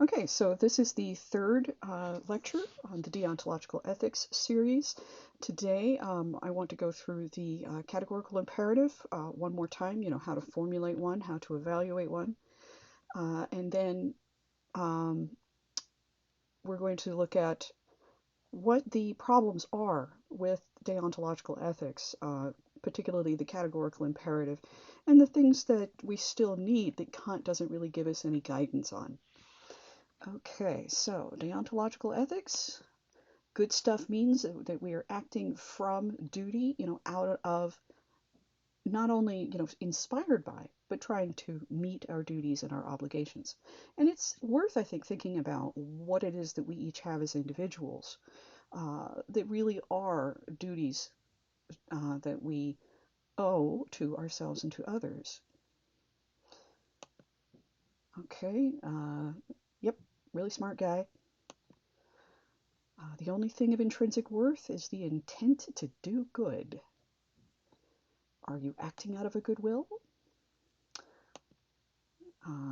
Okay, so this is the third lecture on the Deontological Ethics series. Today, I want to go through the categorical imperative one more time, how to formulate one, how to evaluate one. And then um, we're going to look at what the problems are with deontological ethics, particularly the categorical imperative, and the things that we still need that Kant doesn't really give us any guidance on. Okay, so deontological ethics. Good stuff means that we are acting from duty, out of not only, inspired by, but trying to meet our duties and our obligations. And it's worth, I think, thinking about what it is that we each have as individuals that really are duties that we owe to ourselves and to others. Okay, yep, really smart guy. The only thing of intrinsic worth is the intent to do good. Are you acting out of a goodwill?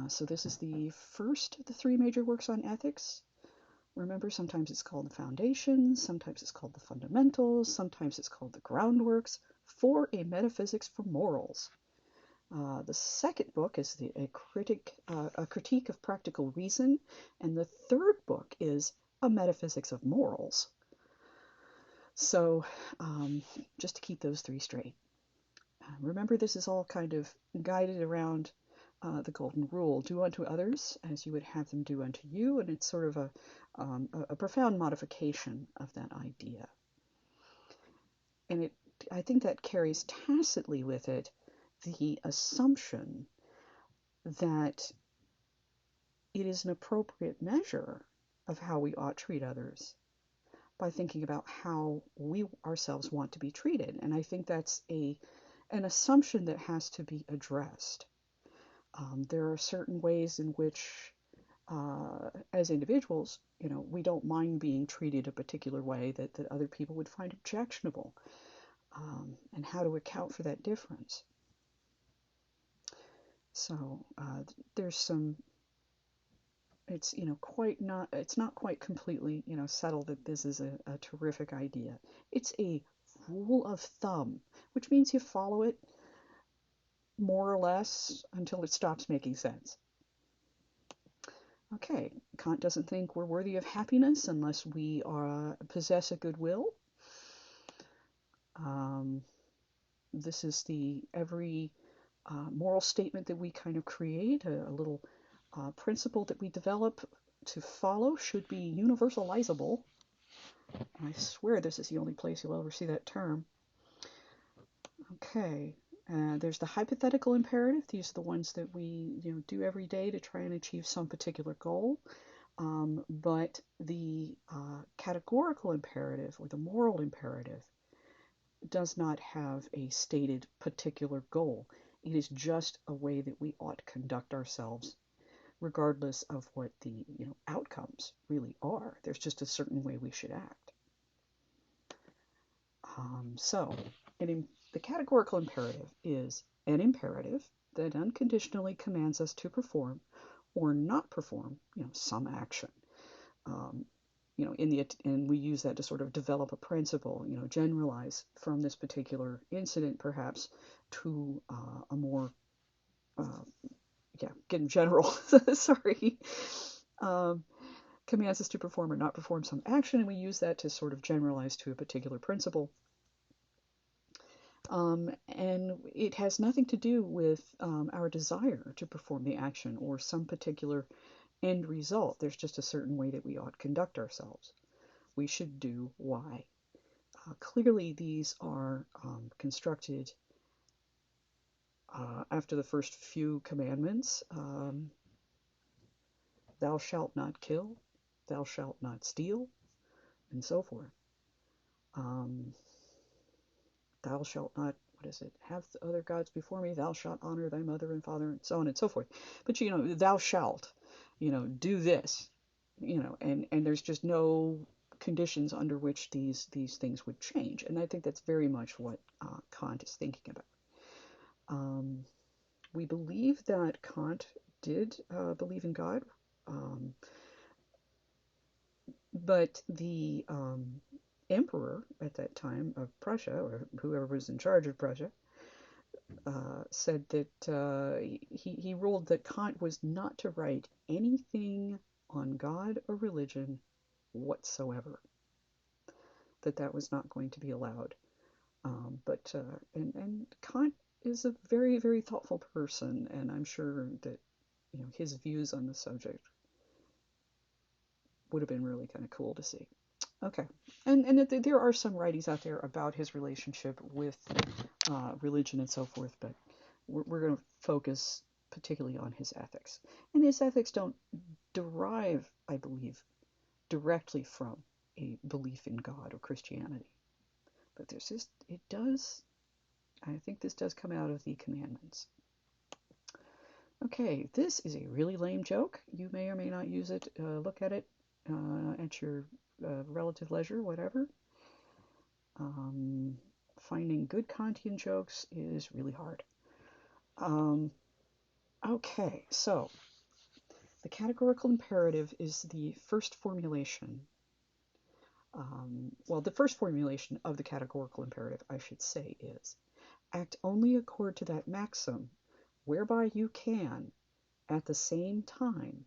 So this is the first of the three major works on ethics. Remember, sometimes it's called the foundations, sometimes it's called the fundamentals, sometimes it's called the groundworks for a metaphysics for morals. The second book is a critique of practical reason, and the third book is a metaphysics of morals. So just to keep those three straight. Remember, this is all kind of guided around the golden rule: do unto others as you would have them do unto you, and it's sort of a profound modification of that idea. And I think that carries tacitly with it the assumption that it is an appropriate measure of how we ought to treat others by thinking about how we ourselves want to be treated. And I think that's an assumption that has to be addressed. There are certain ways in which, as individuals, we don't mind being treated a particular way that other people would find objectionable, and how to account for that difference. So there's some. It's it's not quite completely settled that this is a terrific idea. It's a rule of thumb, which means you follow it more or less until it stops making sense. Okay, Kant doesn't think we're worthy of happiness unless we possess a good will. Um, this is the every moral statement that we kind of create, a little principle that we develop to follow should be universalizable. And I swear this is the only place you'll ever see that term. Okay, there's the hypothetical imperative. These are the ones that we do every day to try and achieve some particular goal. But the categorical imperative or the moral imperative does not have a stated particular goal. It is just a way that we ought to conduct ourselves, regardless of what the outcomes really are. There's just a certain way we should act. So, the categorical imperative is an imperative that unconditionally commands us to perform or not perform, some action. Um, and we use that to sort of develop a principle, generalize from this particular incident, perhaps, to a more, getting general, sorry, um, commands us to perform or not perform some action, and we use that to sort of generalize to a particular principle. And it has nothing to do with our desire to perform the action or some particular end result. There's just a certain way that we ought to conduct ourselves. We should do Y. Clearly, these are constructed after the first few commandments. Thou shalt not kill, thou shalt not steal, and so forth. Thou shalt not, what is it, have other gods before me, thou shalt honor thy mother and father, and so on and so forth. But, thou shalt, do this, and there's just no conditions under which these things would change. And I think that's very much what Kant is thinking about. We believe that Kant did believe in God. But the emperor at that time of Prussia, or whoever was in charge of Prussia, said that he ruled that Kant was not to write anything on God or religion whatsoever. That was not going to be allowed. And Kant is a very, very thoughtful person, and I'm sure that his views on the subject would have been really kind of cool to see. Okay, and there are some writings out there about his relationship with religion and so forth, but we're going to focus particularly on his ethics. And his ethics don't derive, I believe, directly from a belief in God or Christianity, but I think this does come out of the commandments. Okay, this is a really lame joke. You may or may not use it. Look at it at your relative leisure, whatever. Finding good Kantian jokes is really hard. Okay, so the categorical imperative is the first formulation. The first formulation of the categorical imperative, I should say, is act only accord to that maxim whereby you can, at the same time,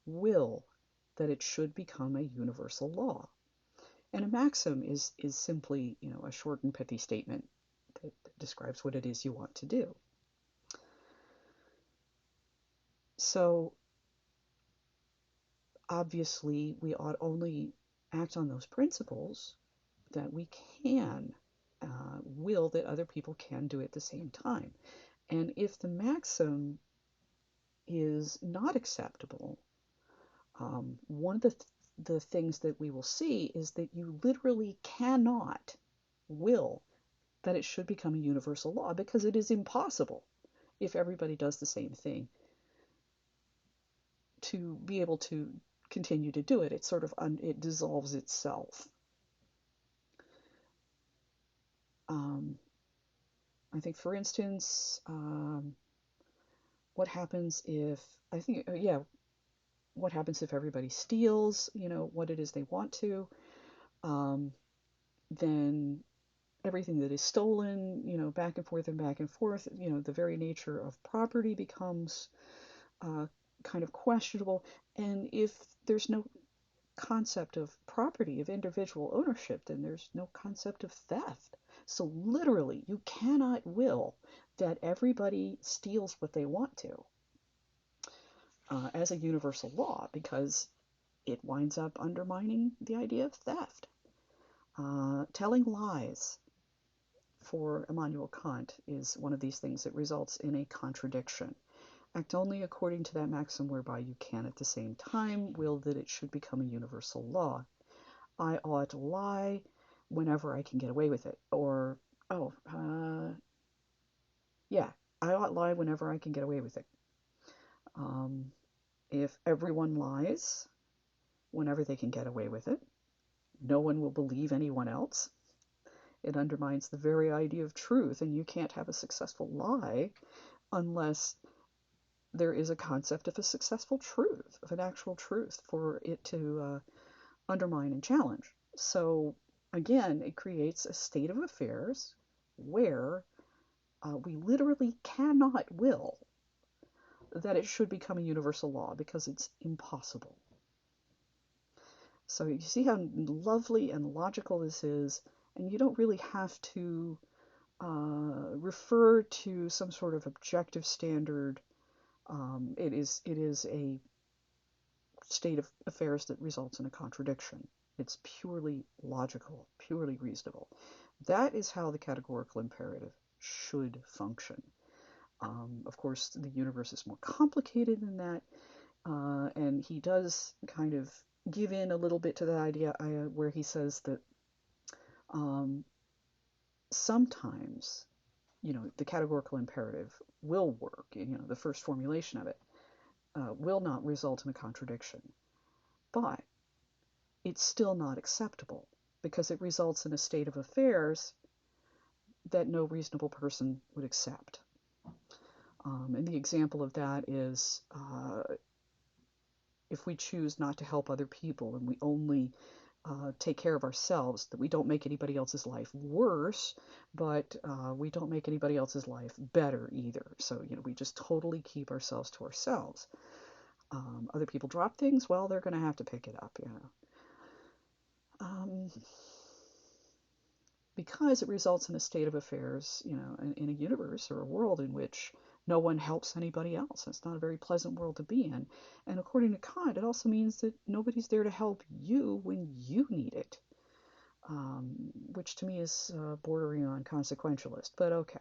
will that it should become a universal law. And a maxim is simply, a short and pithy statement that describes what it is you want to do. So, obviously, we ought only act on those principles that we can will that other people can do at the same time. And if the maxim is not acceptable, one of the things that we will see is that you literally cannot will that it should become a universal law, because it is impossible, if everybody does the same thing, to be able to continue to do it. It sort of it dissolves itself. I think, for instance, what happens if what happens if everybody steals, what it is they want to, then everything that is stolen, back and forth, the very nature of property becomes kind of questionable. And if there's no concept of property, of individual ownership, then there's no concept of theft. So literally, you cannot will that everybody steals what they want to as a universal law, because it winds up undermining the idea of theft. Telling lies, for Immanuel Kant, is one of these things that results in a contradiction. Act only according to that maxim whereby you can at the same time will that it should become a universal law. I ought to lie whenever I can get away with it. Or, I ought lie whenever I can get away with it. If everyone lies whenever they can get away with it, no one will believe anyone else. It undermines the very idea of truth, and you can't have a successful lie unless there is a concept of a successful truth, of an actual truth, for it to undermine and challenge. So, again, it creates a state of affairs where we literally cannot will that it should become a universal law, because it's impossible. So you see how lovely and logical this is, and you don't really have to refer to some sort of objective standard. It is a state of affairs that results in a contradiction. It's purely logical, purely reasonable. That is how the categorical imperative should function. Of course, the universe is more complicated than that, and he does kind of give in a little bit to that idea where he says that sometimes, the categorical imperative will work, the first formulation of it will not result in a contradiction, but it's still not acceptable because it results in a state of affairs that no reasonable person would accept. And the example of that is if we choose not to help other people and we only take care of ourselves, that we don't make anybody else's life worse, but we don't make anybody else's life better either. So, we just totally keep ourselves to ourselves. Other people drop things, well, they're going to have to pick it up, because it results in a state of affairs, in a universe or a world in which no one helps anybody else. It's not a very pleasant world to be in. And according to Kant, it also means that nobody's there to help you when you need it, which to me is bordering on consequentialist, but okay.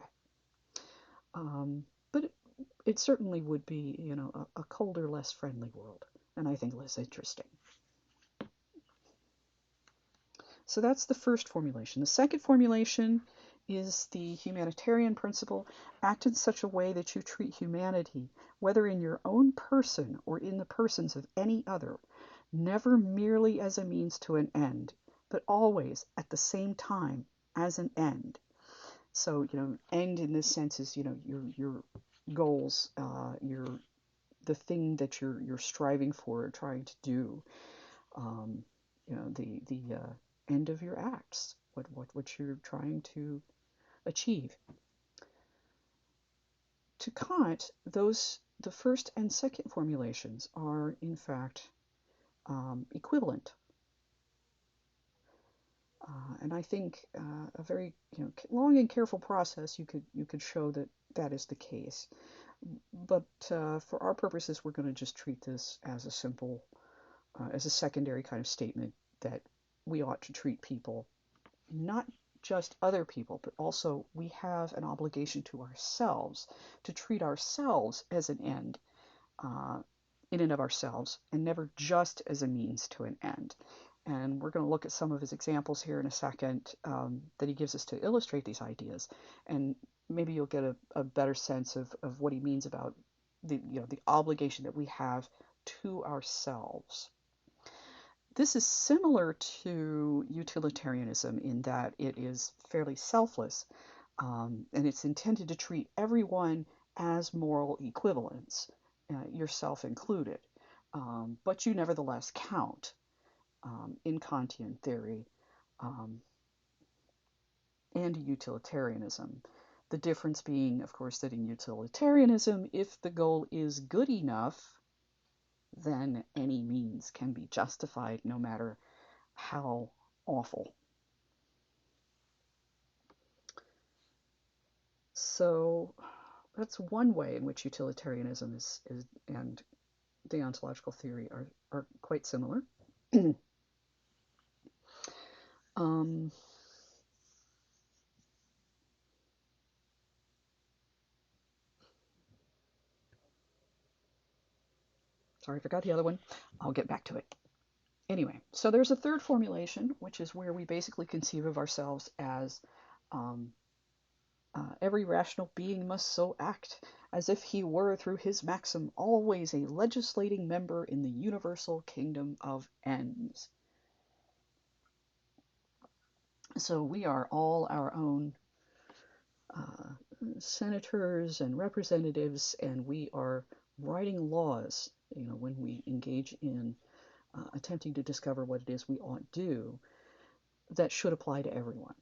But it certainly would be, a colder, less friendly world, and I think less interesting. So that's the first formulation. The second formulation is the humanitarian principle. Act in such a way that you treat humanity, whether in your own person or in the persons of any other, never merely as a means to an end, but always at the same time as an end. So, end in this sense is, your goals, the thing that you're striving for or trying to do. The end of your acts, what you're trying to achieve. To Kant, the first and second formulations are in fact equivalent, and I think a very long and careful process you could show that is the case. But for our purposes, we're going to just treat this as a simple, as a secondary kind of statement that we ought to treat people, not just other people, but also we have an obligation to ourselves to treat ourselves as an end in and of ourselves, and never just as a means to an end. And we're going to look at some of his examples here in a second that he gives us to illustrate these ideas, and maybe you'll get a better sense of what he means about the obligation that we have to ourselves. This is similar to utilitarianism in that it is fairly selfless, and it's intended to treat everyone as moral equivalents, yourself included, but you nevertheless count in Kantian theory and utilitarianism. The difference being, of course, that in utilitarianism, if the goal is good enough, then any means can be justified, no matter how awful. So that's one way in which utilitarianism is and deontological theory are quite similar. Sorry, I forgot the other one. I'll get back to it. Anyway, so there's a third formulation, which is where we basically conceive of ourselves as every rational being must so act as if he were, through his maxim, always a legislating member in the universal kingdom of ends. So we are all our own senators and representatives, and we are writing laws, when we engage in attempting to discover what it is we ought to do, that should apply to everyone.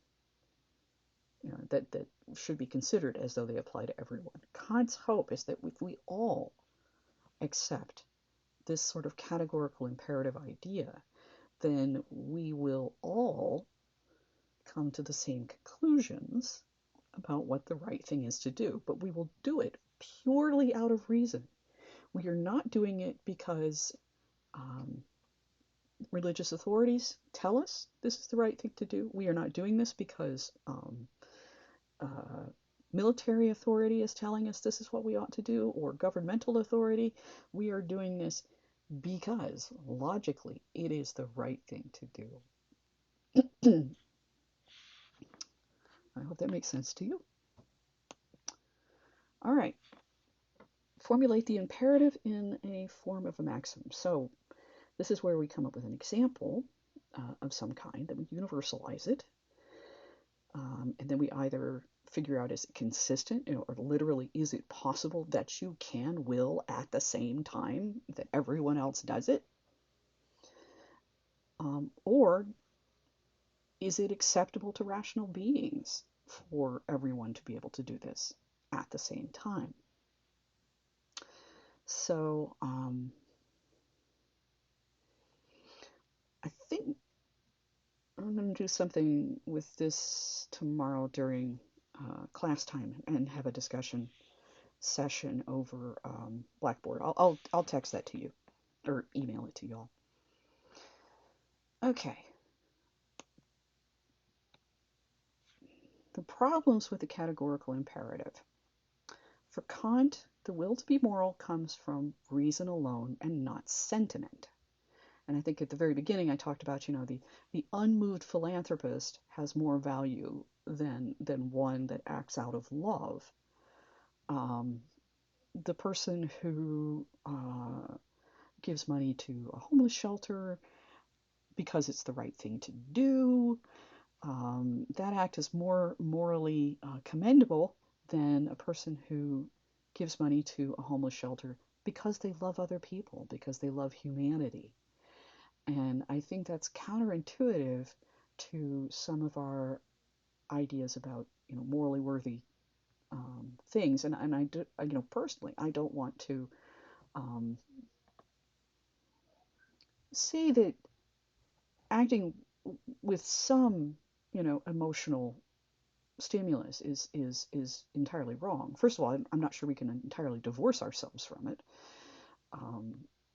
That should be considered as though they apply to everyone. Kant's hope is that if we all accept this sort of categorical imperative idea, then we will all come to the same conclusions about what the right thing is to do, but we will do it purely out of reason. We are not doing it because religious authorities tell us this is the right thing to do. We are not doing this because military authority is telling us this is what we ought to do, or governmental authority. We are doing this because, logically, it is the right thing to do. I hope that makes sense to you. All right. Formulate the imperative in a form of a maxim. So this is where we come up with an example of some kind, that we universalize it, and then we either figure out, is it consistent, or literally, is it possible that you can will at the same time that everyone else does it? Or is it acceptable to rational beings for everyone to be able to do this at the same time? So I think I'm going to do something with this tomorrow during class time and have a discussion session over Blackboard. I'll text that to you or email it to y'all. Okay. The problems with the categorical imperative. For Kant, the will to be moral comes from reason alone and not sentiment. And I think at the very beginning I talked about, the unmoved philanthropist has more value than one that acts out of love. The person who gives money to a homeless shelter because it's the right thing to do, that act is more morally commendable than a person who gives money to a homeless shelter because they love other people, because they love humanity. And I think that's counterintuitive to some of our ideas about, morally worthy things. And I do, personally, I don't want to say that acting with some, emotional stimulus is entirely wrong. First of all, I'm not sure we can entirely divorce ourselves from it.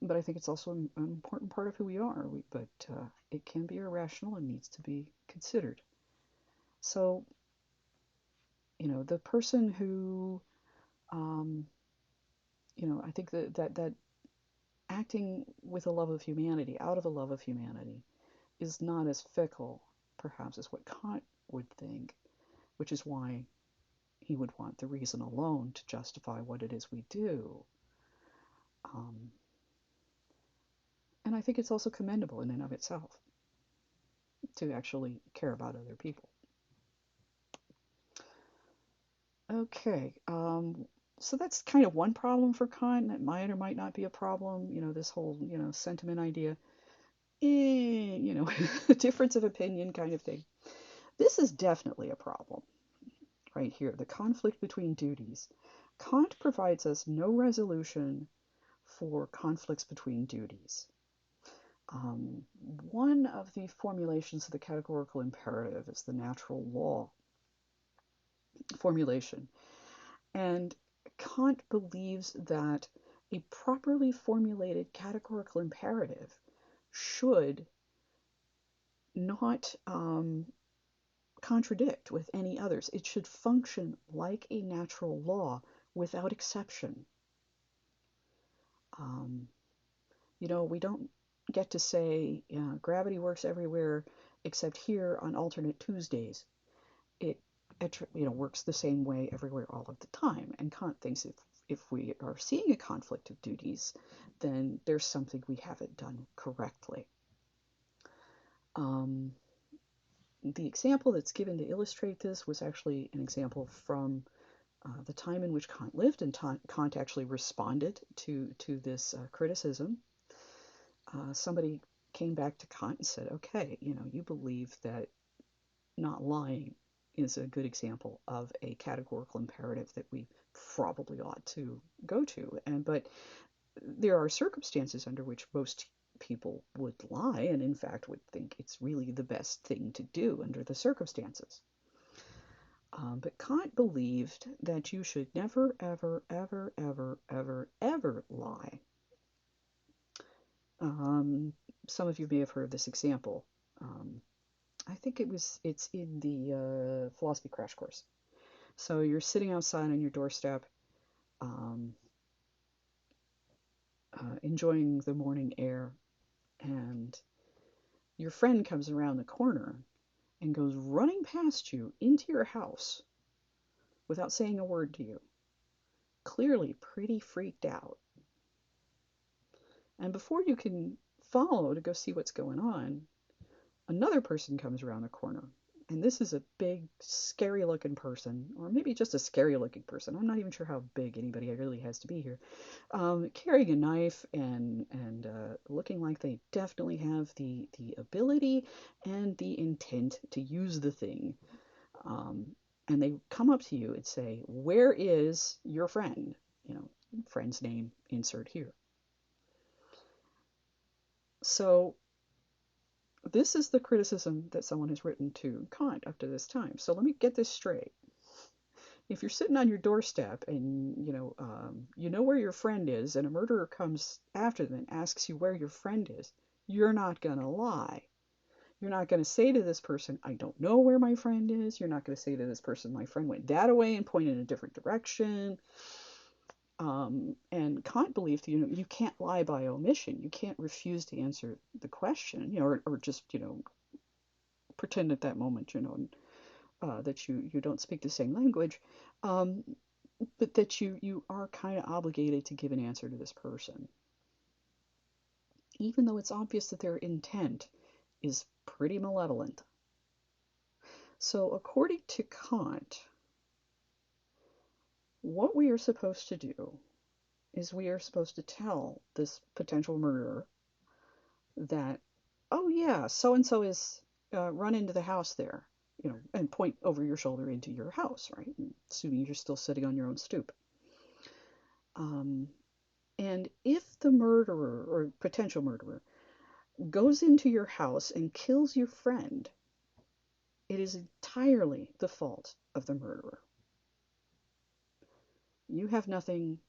But I think it's also an important part of who we are. But it can be irrational and needs to be considered. So, the person who, I think that acting with a love of humanity, out of a love of humanity, is not as fickle, perhaps, as what Kant would think, which is why he would want the reason alone to justify what it is we do. And I think it's also commendable in and of itself to actually care about other people. Okay, so that's kind of one problem for Kant. That might or might not be a problem. This whole, sentiment idea. Difference of opinion kind of thing. This is definitely a problem right here, the conflict between duties. Kant provides us no resolution for conflicts between duties. One of the formulations of the categorical imperative is the natural law formulation. And Kant believes that a properly formulated categorical imperative should not contradict with any others. It should function like a natural law without exception. We don't get to say gravity works everywhere except here on alternate Tuesdays. It works the same way everywhere all of the time. And Kant thinks if we are seeing a conflict of duties, then there's something we haven't done correctly. The example that's given to illustrate this was actually an example from the time in which Kant lived, and Kant actually responded to this criticism. Somebody came back to Kant and said, okay, you believe that not lying is a good example of a categorical imperative that we probably ought to go to. But there are circumstances under which most people would lie, and in fact would think it's really the best thing to do under the circumstances. But Kant believed that you should never, ever, ever, ever, ever, ever lie. Some of you may have heard this example. I think it's in the philosophy crash course. So you're sitting outside on your doorstep, enjoying the morning air, and your friend comes around the corner and goes running past you into your house without saying a word to you, clearly pretty freaked out. And before you can follow to go see what's going on, another person comes around the corner And this is a big, scary looking person, or maybe just a scary looking person. I'm not even sure how big anybody really has to be here. Carrying a knife and looking like they definitely have the ability and the intent to use the thing. Um, and they come up to you and say, "Where is your friend?" You know, friend's name, insert here. So this is the criticism that someone has written to Kant up to this time. So let me get this straight. If you're sitting on your doorstep and you know where your friend is, and a murderer comes after them and asks you where your friend is, you're not gonna lie. You're not going to say to this person, "I don't know where my friend is." You're not going to say to this person, "My friend went that way," and point in a different direction. And Kant believed, you can't lie by omission. You can't refuse to answer the question, or just, pretend at that moment, that you don't speak the same language, um, but that you are kind of obligated to give an answer to this person, even though it's obvious that their intent is pretty malevolent. So, according to Kant, what we are supposed to do is we are supposed to tell this potential murderer that, "Oh yeah, so and so is run into the house there," and point over your shoulder into your house, right? Assuming you're still sitting on your own stoop. Um, and if the murderer or potential murderer goes into your house and kills your friend, it is entirely the fault of the murderer. You have nothing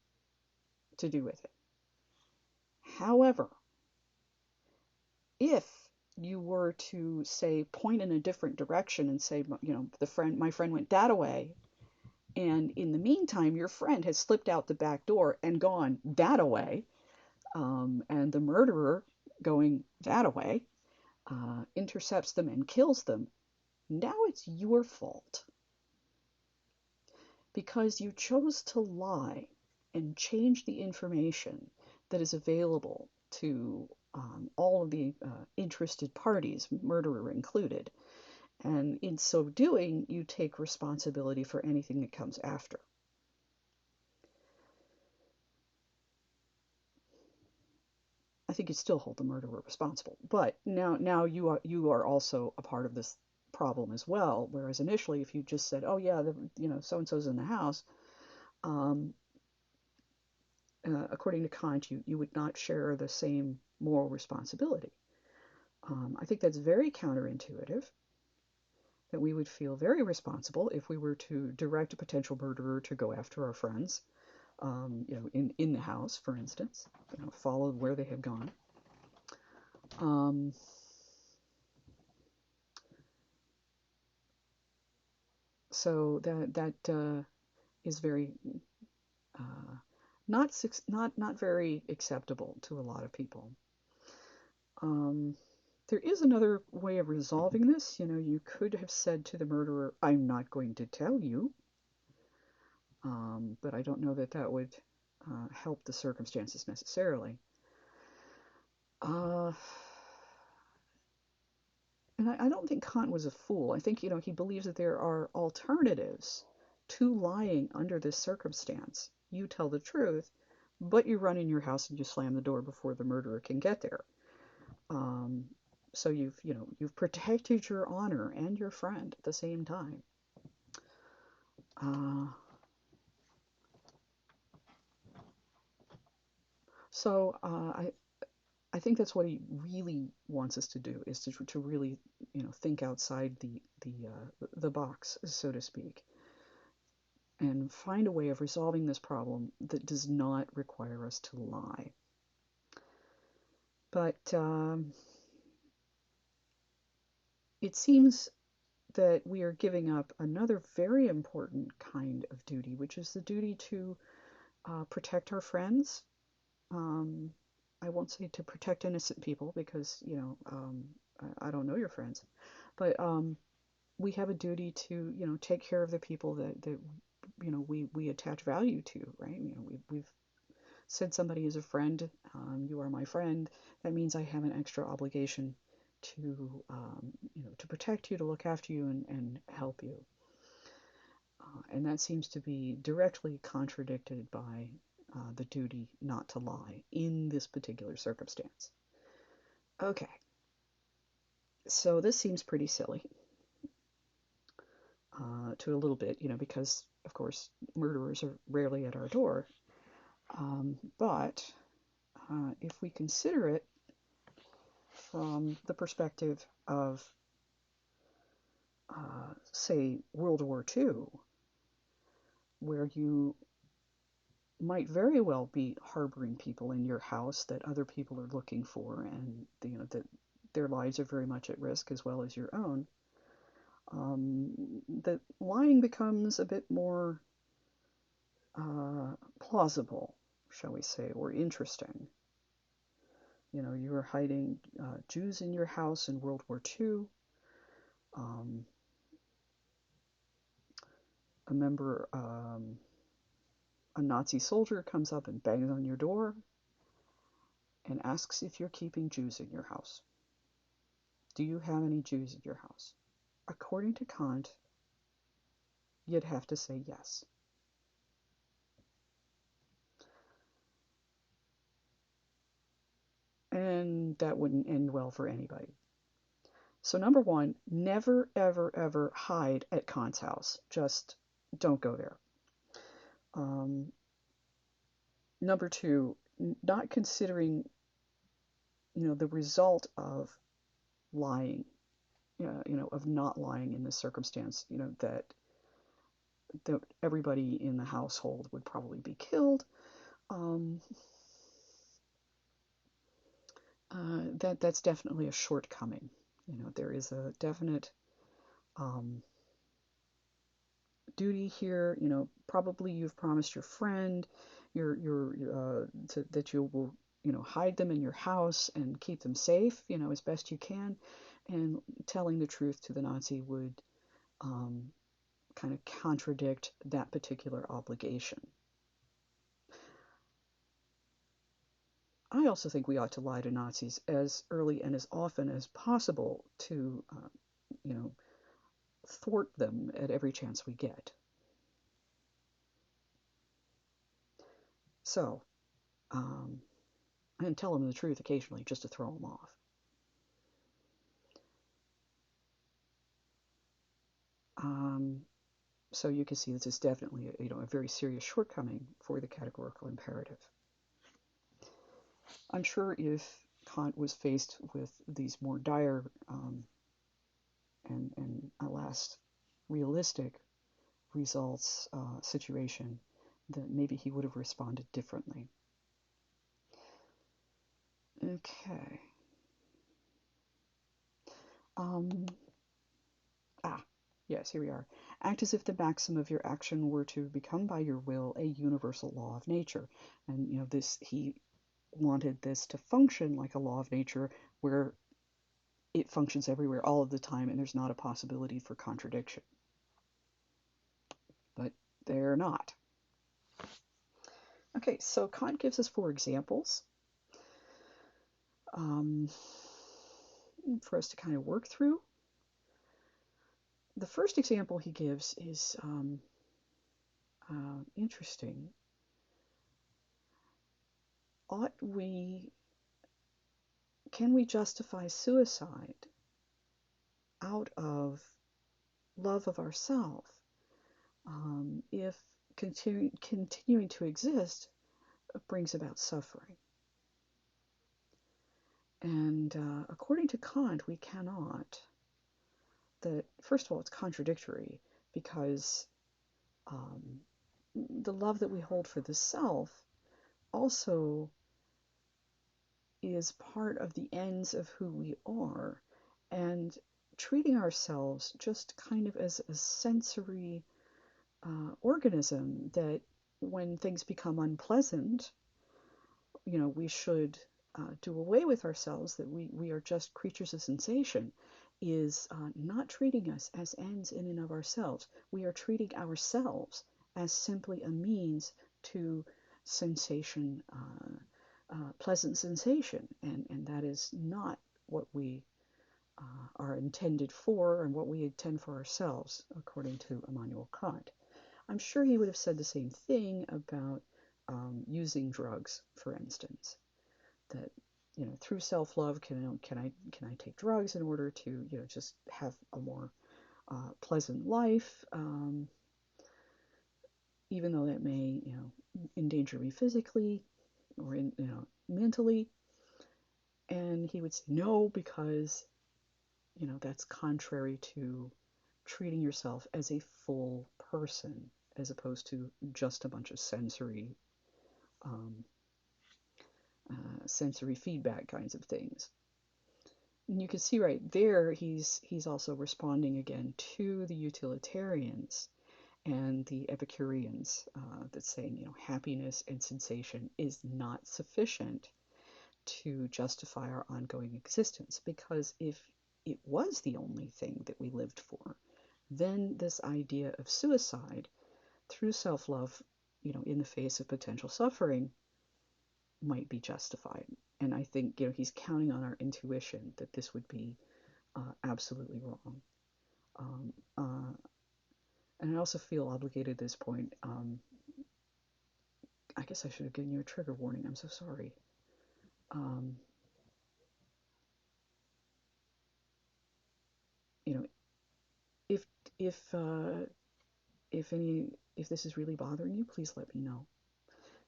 to do with it. However, if you were to say point in a different direction and say, my friend went that way, and in the meantime your friend has slipped out the back door and gone that way, and the murderer going that way intercepts them and kills them, now it's your fault because you chose to lie and change the information that is available to all of the interested parties, murderer included. And in so doing, you take responsibility for anything that comes after. I think you still hold the murderer responsible, but now you are also a part of this problem as well. Whereas initially, if you just said, "Oh yeah, so and so's in the house," um, according to Kant, you would not share the same moral responsibility. I think that's very counterintuitive, that we would feel very responsible if we were to direct a potential murderer to go after our friends, in the house, for instance, follow where they have gone. Um, so that is very uh, not very acceptable to a lot of people. Um, there is another way of resolving this. You could have said to the murderer, "I'm not going to tell you," but I don't know that that would help the circumstances necessarily. Uh, and I don't think Kant was a fool. I think, he believes that there are alternatives to lying under this circumstance. You tell the truth, but you run in your house and you slam the door before the murderer can get there. Um, so you've protected your honor and your friend at the same time. Uh, so I think that's what he really wants us to do, is to really think outside the box, so to speak, and find a way of resolving this problem that does not require us to lie. But it seems that we are giving up another very important kind of duty, which is the duty to protect our friends. Um, I won't say to protect innocent people because, I don't know your friends, but we have a duty to, take care of the people that we attach value to, right? We've said somebody is a friend. You are my friend. That means I have an extra obligation to protect you, to look after you, and help you. And that seems to be directly contradicted by the duty not to lie in this particular circumstance. Okay, so this seems pretty silly to a little bit, because, of course, murderers are rarely at our door. But if we consider it from the perspective of, say, World War II, where you might very well be harboring people in your house that other people are looking for, and that their lives are very much at risk as well as your own, that lying becomes a bit more plausible, shall we say, or interesting. You were hiding Jews in your house in World War II. A Nazi soldier comes up and bangs on your door and asks if you're keeping Jews in your house. Do you have any Jews in your house? According to Kant, you'd have to say yes. And that wouldn't end well for anybody. So number one, never, ever, ever hide at Kant's house. Just don't go there. Number two, not considering, the result of lying, of not lying in this circumstance, that everybody in the household would probably be killed. That's definitely a shortcoming. There is a definite duty here. Probably you've promised your friend that you will, hide them in your house and keep them safe, as best you can. And telling the truth to the Nazi would kind of contradict that particular obligation. I also think we ought to lie to Nazis as early and as often as possible to, thwart them at every chance we get. So, and tell them the truth occasionally just to throw them off. So you can see this is definitely a very serious shortcoming for the categorical imperative. I'm sure if Kant was faced with these more dire and alas, realistic results situation, that maybe he would have responded differently. Okay. Yes, here we are. Act as if the maxim of your action were to become by your will a universal law of nature. And, he wanted this to function like a law of nature where it functions everywhere all of the time and there's not a possibility for contradiction. But they're not. Okay, so Kant gives us 4 examples for us to kind of work through. The first example he gives is interesting. Can we justify suicide out of love of ourselves if continuing to exist brings about suffering? And according to Kant, we cannot. First of all, it's contradictory because the love that we hold for the self also is part of the ends of who we are, and treating ourselves just kind of as a sensory organism that when things become unpleasant, we should do away with ourselves, that we are just creatures of sensation, is not treating us as ends in and of ourselves. We are treating ourselves as simply a means to sensation, pleasant sensation, and that is not what we are intended for and what we intend for ourselves, according to Immanuel Kant. I'm sure he would have said the same thing about using drugs, for instance, that through self-love, can I take drugs in order to just have a more pleasant life, even though that may endanger me physically or mentally. And he would say no, because that's contrary to treating yourself as a full person, as opposed to just a bunch of um, sensory feedback kinds of things. And you can see right there, he's also responding again to the utilitarians and the Epicureans, that's saying, happiness and sensation is not sufficient to justify our ongoing existence. Because if it was the only thing that we lived for, then this idea of suicide through self-love, in the face of potential suffering, might be justified. And I think, he's counting on our intuition that this would be absolutely wrong. Um, uh, and I also feel obligated at this point. I guess I should have given you a trigger warning. I'm so sorry. Um, you know, if if uh, if this is really bothering you, please let me know.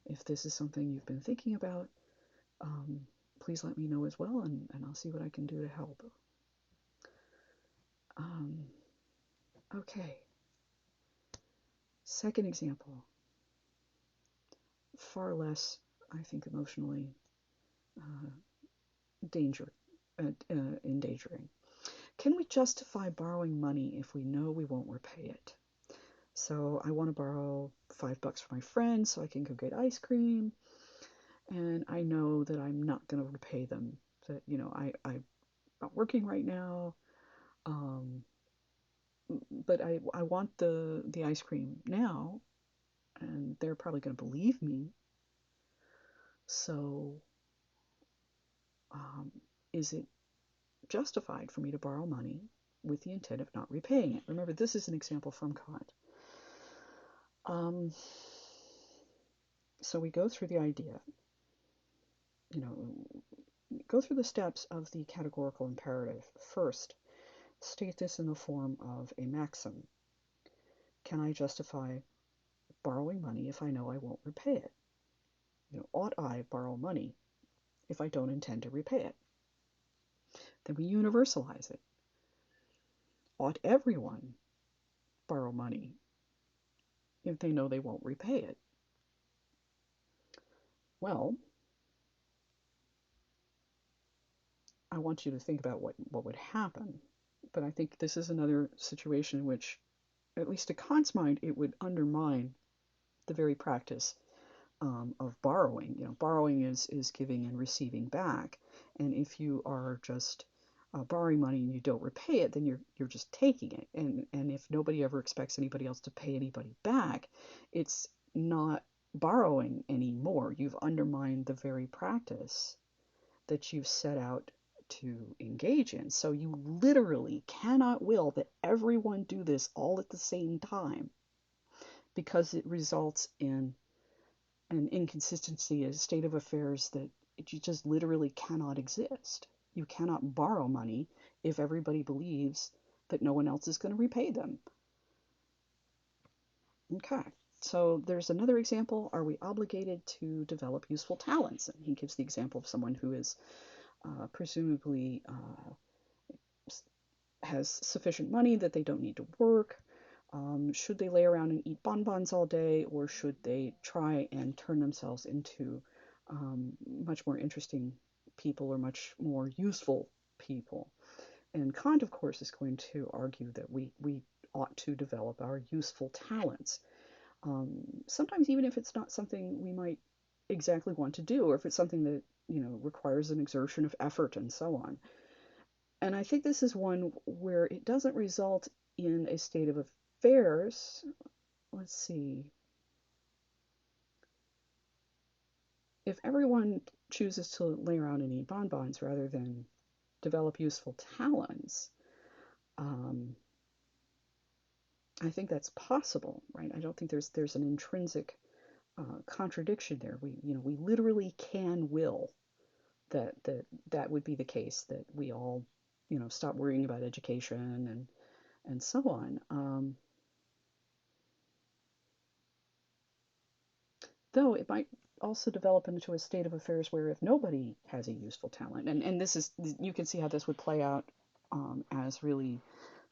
If this is something you've been thinking about, um, please let me know as well, and I'll see what I can do to help. Um, okay. Second example. Far less, I think, emotionally uh, danger, endangering. Can we justify borrowing money if we know we won't repay it? So I want to borrow $5 from my friend so I can go get ice cream, and I know that I'm not going to repay them. That I'm not working right now, um, but I want the ice cream now, and they're probably going to believe me. So um, is it justified for me to borrow money with the intent of not repaying it? Remember, this is an example from Kant. So we go through the idea, go through the steps of the categorical imperative. First, state this in the form of a maxim. Can I justify borrowing money if I know I won't repay it? Ought I borrow money if I don't intend to repay it? Then we universalize it. Ought everyone borrow money if they know they won't repay it? Well, I want you to think about what would happen. But I think this is another situation in which, at least to Kant's mind, it would undermine the very practice of borrowing. Borrowing is giving and receiving back. And if you are just borrowing money and you don't repay it, then you're just taking it. And if nobody ever expects anybody else to pay anybody back, it's not borrowing anymore. You've undermined the very practice that you've set out to engage in. So you literally cannot will that everyone do this all at the same time, because it results in an inconsistency, a state of affairs that you just literally cannot exist. You cannot borrow money if everybody believes that no one else is going to repay them. Okay. So there's another example. Are we obligated to develop useful talents? And he gives the example of someone who is presumably has sufficient money that they don't need to work. Should they lay around and eat bonbons all day, or should they try and turn themselves into much more interesting people or much more useful people? And Kant, of course, is going to argue that we ought to develop our useful talents. Sometimes even if it's not something we might exactly want to do, or if it's something that requires an exertion of effort and so on. And I think this is one where it doesn't result in a state of affairs. Let's see. If everyone chooses to lay around and eat bonbons rather than develop useful talents, I think that's possible, right? I don't think there's an intrinsic contradiction there. We literally can will that would be the case, that we all stop worrying about education and so on. Though it might also develop into a state of affairs where if nobody has a useful talent, and this is, you can see how this would play out as really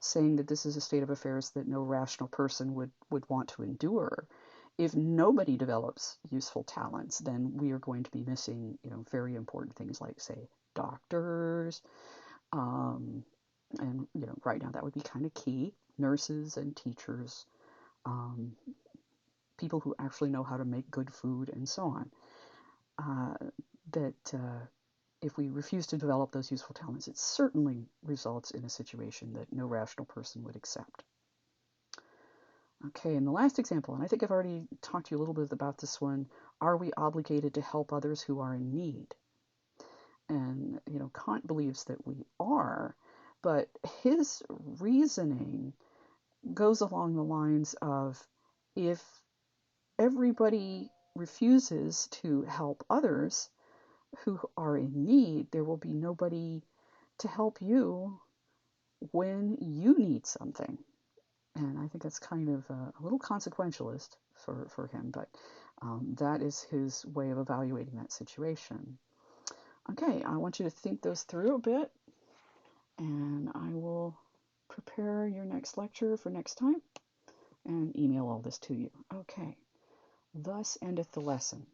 saying that this is a state of affairs that no rational person would want to endure. If nobody develops useful talents, then we are going to be missing, very important things like, say, doctors, and right now that would be kind of key, nurses and teachers, um, people who actually know how to make good food and so on. That if we refuse to develop those useful talents, it certainly results in a situation that no rational person would accept. Okay, and the last example, and I think I've already talked to you a little bit about this one, are we obligated to help others who are in need? And, Kant believes that we are, but his reasoning goes along the lines of, if everybody refuses to help others who are in need, there will be nobody to help you when you need something. And I think that's kind of a little consequentialist for him, but that is his way of evaluating that situation. Okay, I want you to think those through a bit, and I will prepare your next lecture for next time and email all this to you. Okay, thus endeth the lesson.